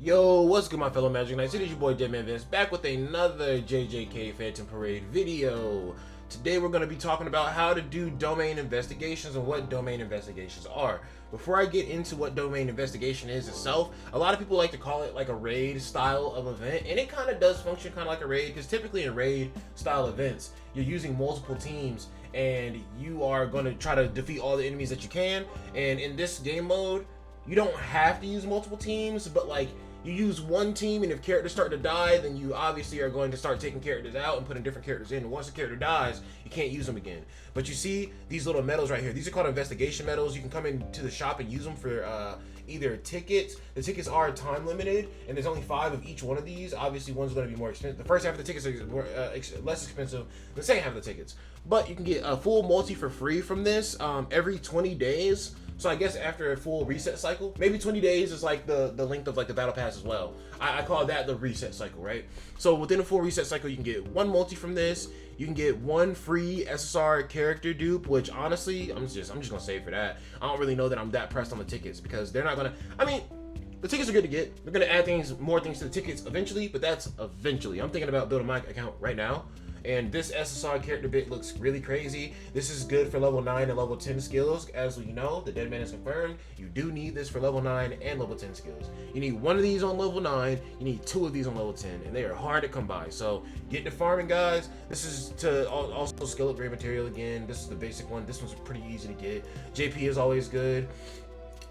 Yo, what's good my fellow Magic Knights? It is your boy DEADMANVINCE back with another JJK Phantom Parade video. Today we're going to be talking about how to do domain investigations and what domain investigations are. Before I get into what domain investigation is itself, a lot of people like to call it like a raid style of event, and it kind of does function kind of like a raid, because typically in raid style events, you're using multiple teams and you are going to try to defeat all the enemies that you can. And in this game mode, you don't have to use multiple teams, but like you use one team, and if characters start to die, then you obviously are going to start taking characters out and putting different characters in. And once a character dies, you can't use them again. But you see these little medals right here. These are called investigation medals. You can come into the shop and use them for either tickets. The tickets are time limited, and there's only 5 of each one of these. Obviously, one's going to be more expensive. The first half of the tickets are more, less expensive than the second half of the tickets. But you can get a full multi for free from this every 20 days. So I guess after a full reset cycle, maybe 20 days is like the length of like the battle pass as well. I call that the reset cycle, right? So within a full reset cycle, you can get 1 multi from this. You can get 1 free SSR character dupe, which honestly, I'm just gonna save for that. I don't really know that I'm that pressed on the tickets, because they're not gonna, I mean, the tickets are good to get. They're gonna add more things to the tickets eventually, but that's eventually. I'm thinking about building my account right now. And this SSR character bit looks really crazy. This is good for level 9 and level 10 skills. As we know, the Dead Man is confirmed. You do need this for level 9 and level 10 skills. You need 1 of these on level 9. You need 2 of these on level 10. And they are hard to come by. So get to farming, guys. This is to also skill upgrade material again. This is the basic one. This one's pretty easy to get. JP is always good.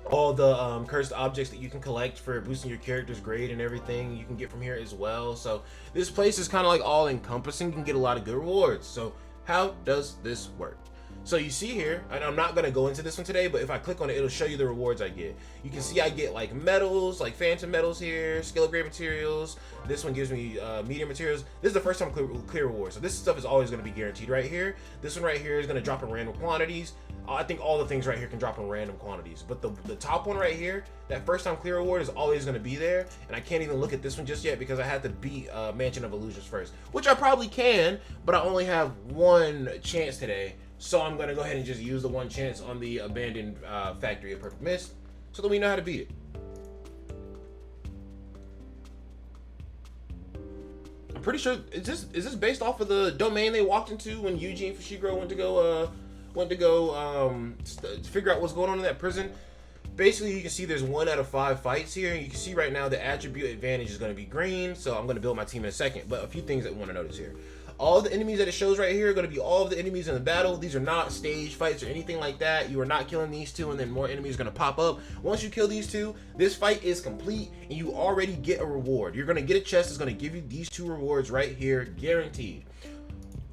All the cursed objects that you can collect for boosting your character's grade and everything you can get from here as well. So this place is kind of like all encompassing. You can get a lot of good rewards. So how does this work? So you see here, and I'm not going to go into this one today, but if I click on it, it'll show you the rewards I get. You can see I get like medals, like phantom medals here, skill upgrade materials. This one gives me medium materials. This is the first time clear rewards. So this stuff is always going to be guaranteed right here. This one right here is going to drop in random quantities. I think all the things right here can drop in random quantities, but the top one right here, that first time clear reward, is always going to be there. And I can't even look at this one just yet because I had to beat Mansion of Illusions first, which I probably can, but I only have 1 chance today. So I'm going to go ahead and just use the 1 chance on the abandoned factory of Perfect Mist, so that we know how to beat it. I'm pretty sure, is this based off of the domain they walked into when Yuji and Fushiguro went to go figure out what's going on in that prison? Basically, you can see there's 1 out of 5 fights here, and you can see right now the attribute advantage is going to be green. So I'm going to build my team in a second, but a few things that we want to notice here. All the enemies that it shows right here are going to be all of the enemies in the battle. These are not stage fights or anything like that. You are not killing these 2 and then more enemies are going to pop up. Once you kill these 2, this fight is complete and you already get a reward. You're going to get a chest that's going to give you these 2 rewards right here, guaranteed.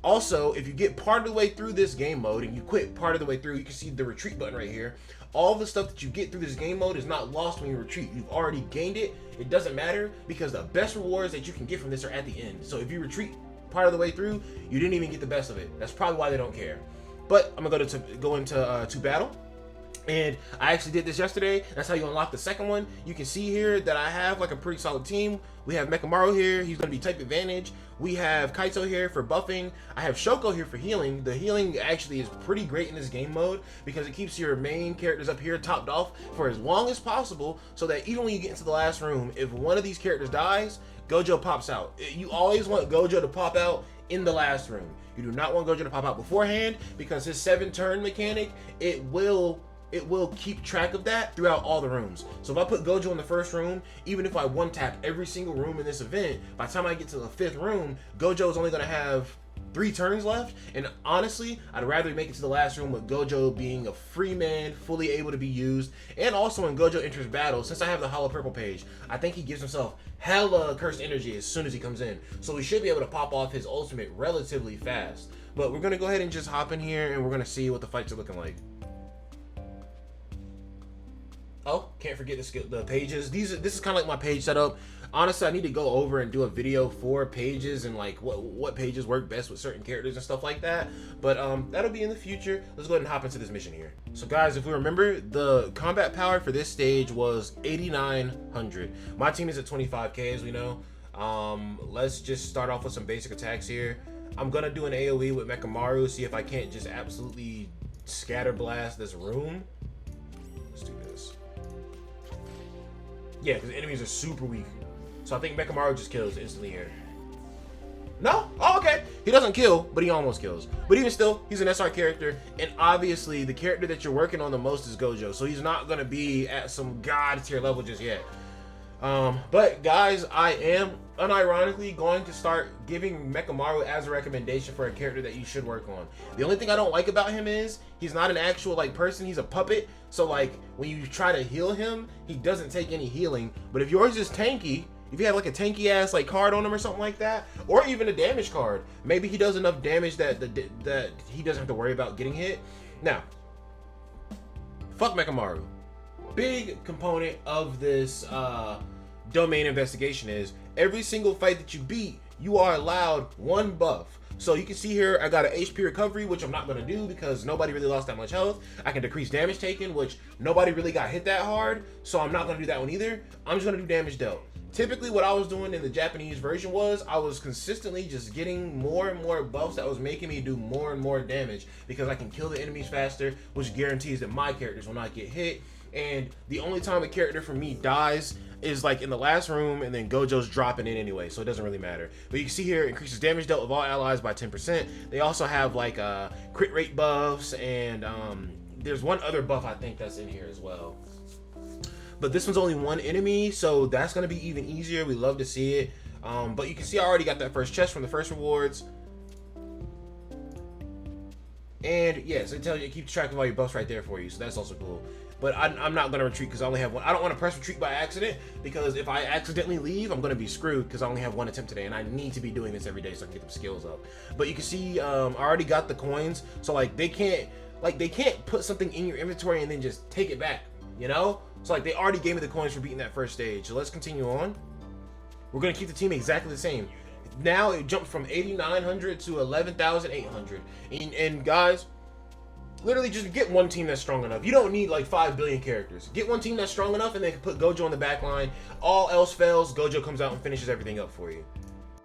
Also, if you get part of the way through this game mode and you quit part of the way through, you can see the retreat button right here. All the stuff that you get through this game mode is not lost when you retreat. You've already gained it. It doesn't matter, because the best rewards that you can get from this are at the end. So if you retreat part of the way through, you didn't even get the best of it. That's probably why they don't care. But I'm gonna go into battle. And I actually did this yesterday. That's how you unlock the second one. You can see here that I have like a pretty solid team. We have Mekamaru here. He's going to be type advantage. We have Kaito here for buffing. I have Shoko here for healing. The healing actually is pretty great in this game mode, because it keeps your main characters up here topped off for as long as possible, so that even when you get into the last room, if one of these characters dies, Gojo pops out. You always want Gojo to pop out in the last room. You do not want Gojo to pop out beforehand, because his 7-turn mechanic, it will keep track of that throughout all the rooms. So if I put Gojo in the first room, even if I 1-tap every single room in this event, by the time I get to the 5th room, Gojo is only going to have 3 turns left. And honestly, I'd rather make it to the last room with Gojo being a free man, fully able to be used. And also when Gojo enters battle, since I have the Hollow Purple page, I think he gives himself hella cursed energy as soon as he comes in. So we should be able to pop off his ultimate relatively fast. But we're going to go ahead and just hop in here, and we're going to see what the fights are looking like. Oh, can't forget the pages. This is kind of like my page setup. Honestly, I need to go over and do a video for pages and like what pages work best with certain characters and stuff like that. But that'll be in the future. Let's go ahead and hop into this mission here. So guys, if we remember, the combat power for this stage was 8,900. My team is at 25k, as we know. Let's just start off with some basic attacks here. I'm gonna do an AoE with Mekamaru, see if I can't just absolutely scatter blast this room. Let's do this. Yeah, because enemies are super weak. So I think Mechamaru just kills instantly here. No? Oh, okay. He doesn't kill, but he almost kills. But even still, he's an SR character, and obviously the character that you're working on the most is Gojo, so he's not going to be at some god tier level just yet. But guys, I am unironically going to start giving Mechamaru as a recommendation for a character that you should work on. The only thing I don't like about him is he's not an actual like person, he's a puppet. So like when you try to heal him, he doesn't take any healing. But if yours is tanky, if you have like a tanky ass like card on him or something like that, or even a damage card, maybe he does enough damage that that he doesn't have to worry about getting hit. Now, fuck Mechamaru. Big component of this domain investigation is every single fight that you beat, you are allowed one buff. So you can see here, I got an HP recovery, which I'm not going to do because nobody really lost that much health. I can decrease damage taken, which nobody really got hit that hard, so I'm not going to do that one either. I'm just going to do damage dealt. Typically what I was doing in the Japanese version was I was consistently just getting more and more buffs that was making me do more and more damage because I can kill the enemies faster, which guarantees that my characters will not get hit. And the only time a character for me dies is like in the last room, and then Gojo's dropping in anyway, so it doesn't really matter. But you can see here, increases damage dealt with all allies by 10%. They also have like crit rate buffs, and there's one other buff I think that's in here as well. But this one's only one enemy, so that's gonna be even easier. We love to see it. But you can see I already got that first chest from the first rewards. And yes, it tells you, it keeps track of all your buffs right there for you, so that's also cool. But I'm not going to retreat because I only have one. I don't want to press retreat by accident, because if I accidentally leave, I'm going to be screwed because I only have one attempt today, and I need to be doing this every day so I can get them skills up. But you can see I already got the coins, so like they can't put something in your inventory and then just take it back, you know? So like they already gave me the coins for beating that first stage. So let's continue on. We're going to keep the team exactly the same. Now it jumped from 8,900 to 11,800. And guys, literally just get one team that's strong enough. You don't need like 5 billion characters. Get one team that's strong enough and then put Gojo on the back line. All else fails, Gojo comes out and finishes everything up for you.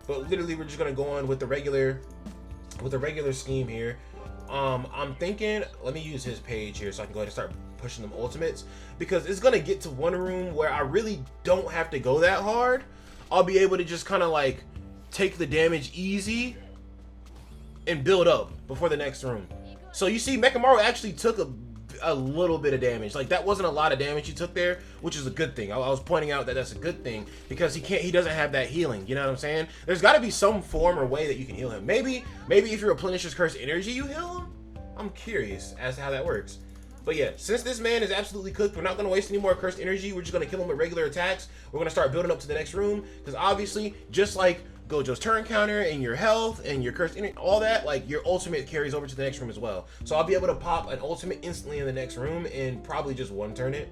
But literally we're just gonna go on with the regular scheme here. I'm thinking, let me use his page here so I can go ahead and start pushing them ultimates, because it's gonna get to one room where I really don't have to go that hard. I'll be able to just kind of like take the damage easy and build up before the next room. So you see Mechamaru actually took a little bit of damage. Like that wasn't a lot of damage he took there, which is a good thing. I was pointing out that that's a good thing because he doesn't have that healing. You know what I'm saying? There's got to be some form or way that you can heal him. Maybe if you replenish his cursed energy, you heal him. I'm curious as to how that works. But yeah, since this man is absolutely cooked, we're not going to waste any more cursed energy. We're just going to kill him with regular attacks. We're going to start building up to the next room, because obviously, just like Gojo's turn counter and your health and your cursed energy, all that, like your ultimate carries over to the next room as well. So I'll be able to pop an ultimate instantly in the next room and probably just one turn it.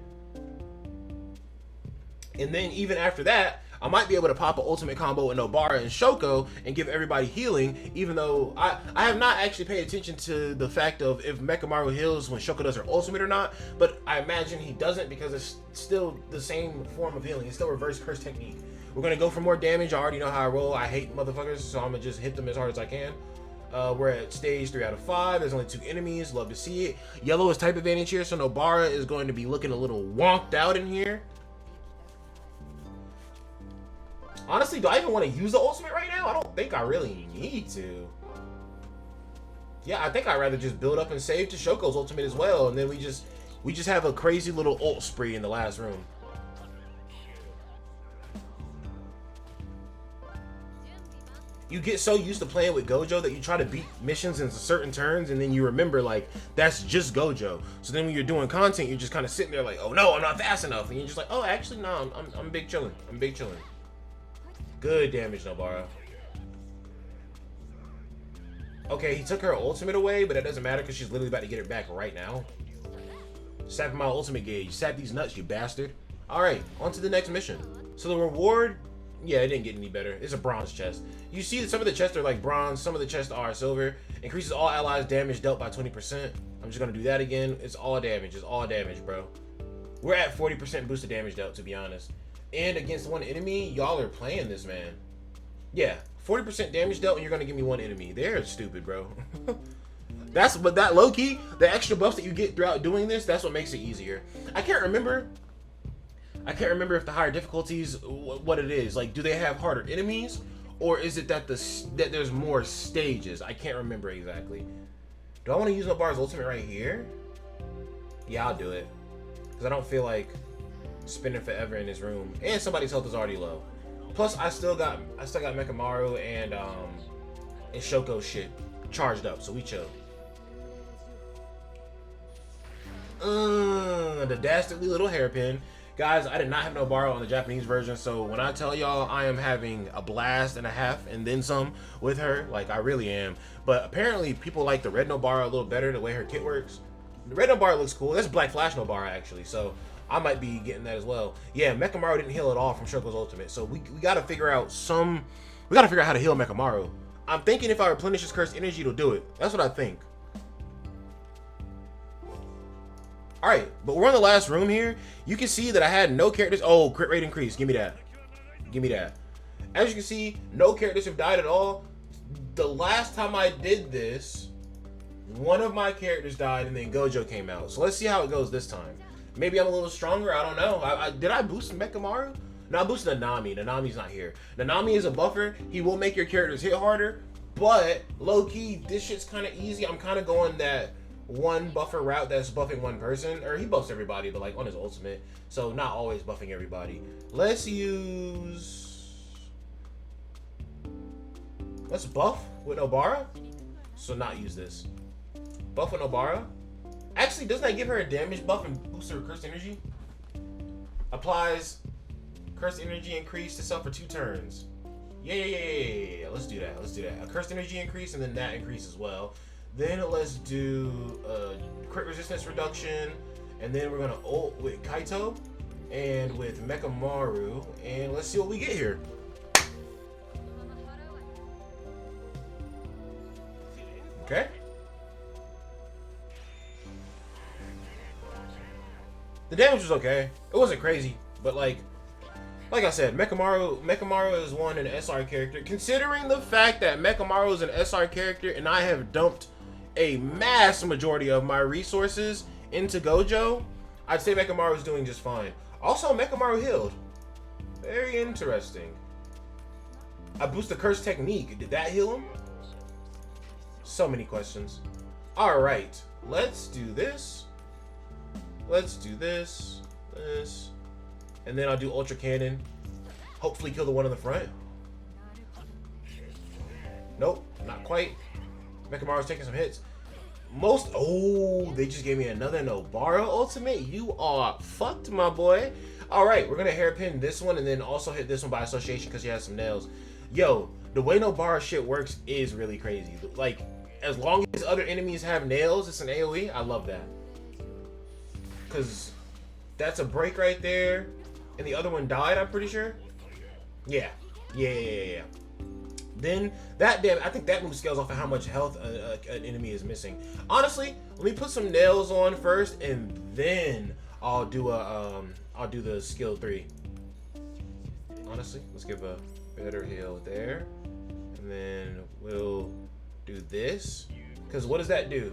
And then even after that, I might be able to pop an ultimate combo with Nobara and Shoko and give everybody healing, even though I have not actually paid attention to the fact of if Mechamaru heals when Shoko does her ultimate or not, but I imagine he doesn't because it's still the same form of healing. It's still reverse curse technique. We're going to go for more damage. I already know how I roll. I hate motherfuckers, so I'm going to just hit them as hard as I can. We're at stage 3 out of 5. There's only 2 enemies. Love to see it. Yellow is type advantage here, so Nobara is going to be looking a little wonked out in here. Honestly, do I even want to use the ultimate right now? I don't think I really need to. Yeah, I think I'd rather just build up and save to Shoko's ultimate as well, and then we just have a crazy little ult spree in the last room. You get so used to playing with Gojo that you try to beat missions in certain turns, and then you remember like that's just Gojo. So then when you're doing content, you're just kind of sitting there like, oh no, I'm not fast enough, and you're just like, oh actually no, I'm big chilling. I'm big chilling. Good damage, Nobara. Okay, he took her ultimate away, but that doesn't matter because she's literally about to get it back right now. Sap my ultimate gauge. Sap these nuts, you bastard. Alright, on to the next mission. So the reward, yeah, it didn't get any better. It's a bronze chest. You see that some of the chests are like bronze, some of the chests are silver. Increases all allies damage dealt by 20%. I'm just gonna do that again. It's all damage, bro. We're at 40% boosted damage dealt, to be honest. And against one enemy, y'all are playing this, man. Yeah, 40% damage dealt and you're gonna give me one enemy. They're stupid, bro. But that low-key, the extra buffs that you get throughout doing this, that's what makes it easier. I can't remember I can't remember if the higher difficulties, what it is. Like, do they have harder enemies? Or is it that that there's more stages? I can't remember exactly. Do I want to use Nobara's ultimate right here? Yeah, I'll do it. Because I don't feel like spending forever in this room. And somebody's health is already low. Plus, I still got Mekamaru and Shoko shit charged up, so we chill. The dastardly little hairpin. Guys, I did not have Nobara on the Japanese version, so when I tell y'all I am having a blast and a half and then some with her, like I really am. But apparently people like the red Nobara a little better, the way her kit works. The red Nobara looks cool. That's Black Flash Nobara actually, so I might be getting that as well. Yeah, Mekamaru didn't heal at all from Shoko's ultimate, so we gotta figure out how to heal Mekamaru. I'm thinking if I replenish his cursed energy, it'll do it. That's what I think. Alright, but we're on the last room here. You can see that I had no characters. Oh, crit rate increase. Give me that. Give me that. As you can see, no characters have died at all. The last time I did this, one of my characters died and then Gojo came out. So let's see how it goes this time. Maybe I'm a little stronger. I don't know. Did I boost Mekamaru? No, I boosted Nanami. Nanami's not here. Nanami is a buffer. He will make your characters hit harder. But, low-key, this shit's kind of easy. I'm kind of going that one buffer route that's buffing one person, or he buffs everybody, but like on his ultimate, so not always buffing everybody. Let's buff with Nobara, so not use this. Buff with Nobara. Actually, doesn't that give her a damage buff and boost her cursed energy? Applies cursed energy increase to self for 2 turns. Yeah. Let's do that. A cursed energy increase and then that increase as well. Then let's do crit resistance reduction, and then we're gonna ult with Kaito and with Mekamaru, and let's see what we get here. Okay. The damage was okay. It wasn't crazy, but like I said, Mekamaru is an SR character. Considering the fact that Mekamaru is an SR character and I have dumped a mass majority of my resources into Gojo, I'd say Mekamaru is doing just fine. Also, Mekamaru healed. Very interesting. I boosted the curse technique. Did that heal him? So many questions. Alright, let's do this. This. And then I'll do Ultra Cannon. Hopefully kill the one in the front. Nope, not quite. Mekamaru's taking some hits. Oh, they just gave me another Nobara ultimate. You are fucked, my boy. Alright, we're gonna hairpin this one and then also hit this one by association because she has some nails. Yo, the way Nobara shit works is really crazy. Like, as long as other enemies have nails, it's an AoE. I love that. Because that's a break right there. And the other one died, I'm pretty sure. Yeah. Then I think that move scales off of how much health an enemy is missing. Honestly, let me put some nails on first, and then I'll do the skill 3. Honestly, let's give a better heal there, and then we'll do this. Because what does that do?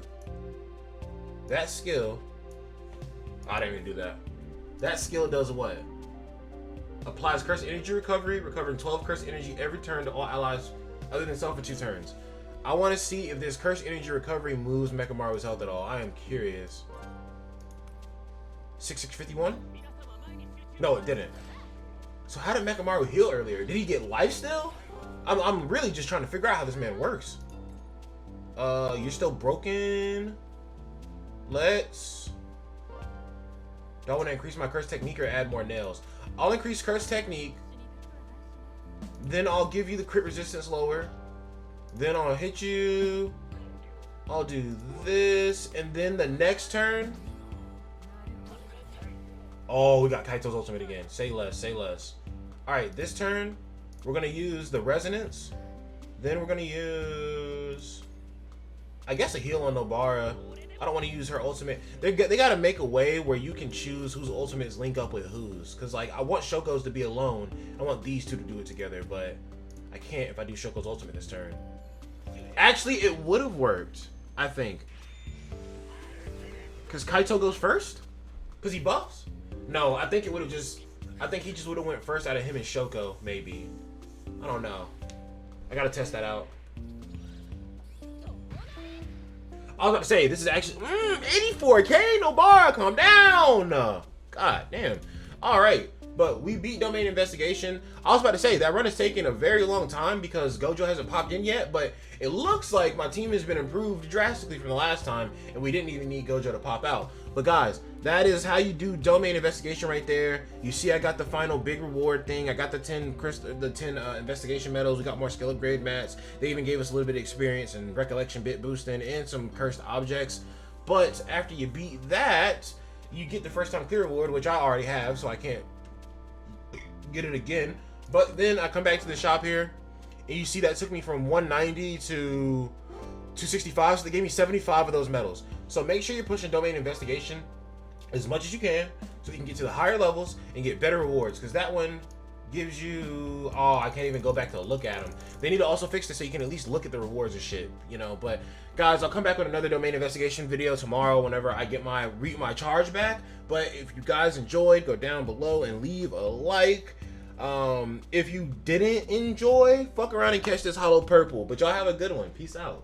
That skill. I didn't even do that. That skill does what? Applies cursed energy recovery, recovering 12 cursed energy every turn to all allies other than self for 2 turns. I want to see if this cursed energy recovery moves Mekamaru's health at all. I am curious. 6651? No, it didn't. So how did Mekamaru heal earlier? Did he get life still? I'm really just trying to figure out how this man works. You're still broken. Let's... Do I want to increase my curse technique or add more nails? I'll increase curse technique. Then I'll give you the crit resistance lower. Then I'll hit you. I'll do this. And then the next turn. Oh, we got Kaito's ultimate again. Say less, say less. Alright, this turn, we're going to use the resonance. Then we're going to use, I guess, a heal on Nobara. I don't want to use her ultimate. They got to make a way where you can choose whose ultimates link up with whose. Because, like, I want Shoko's to be alone. I want these two to do it together, but I can't if I do Shoko's ultimate this turn. Actually, it would have worked, I think. Because Kaito goes first? Because he buffs? No, I think it would have just... I think he just would have went first out of him and Shoko, maybe. I don't know. I gotta test that out. I was about to say, this is actually 84K, no bar, calm down. God damn. All right, but we beat Domain Investigation. I was about to say, that run is taking a very long time because Gojo hasn't popped in yet, but it looks like my team has been improved drastically from the last time, and we didn't even need Gojo to pop out. But guys, that is how you do Domain Investigation right there. You see I got the final big reward thing. I got the 10 investigation medals. We got more skill upgrade mats. They even gave us a little bit of experience and recollection bit boosting and some cursed objects. But after you beat that, you get the first time clear reward, which I already have, so I can't get it again. But then I come back to the shop here, and you see that took me from 190 to 265, so they gave me 75 of those medals. So make sure you're pushing Domain Investigation as much as you can so you can get to the higher levels and get better rewards, because that one gives you, oh, I can't even go back to look at them. They need to also fix this so you can at least look at the rewards and shit, you know. But guys, I'll come back with another Domain Investigation video tomorrow whenever I get my charge back. But if you guys enjoyed, go down below and leave a like. If you didn't enjoy, fuck around and catch this hollow purple. But y'all have a good one. Peace out.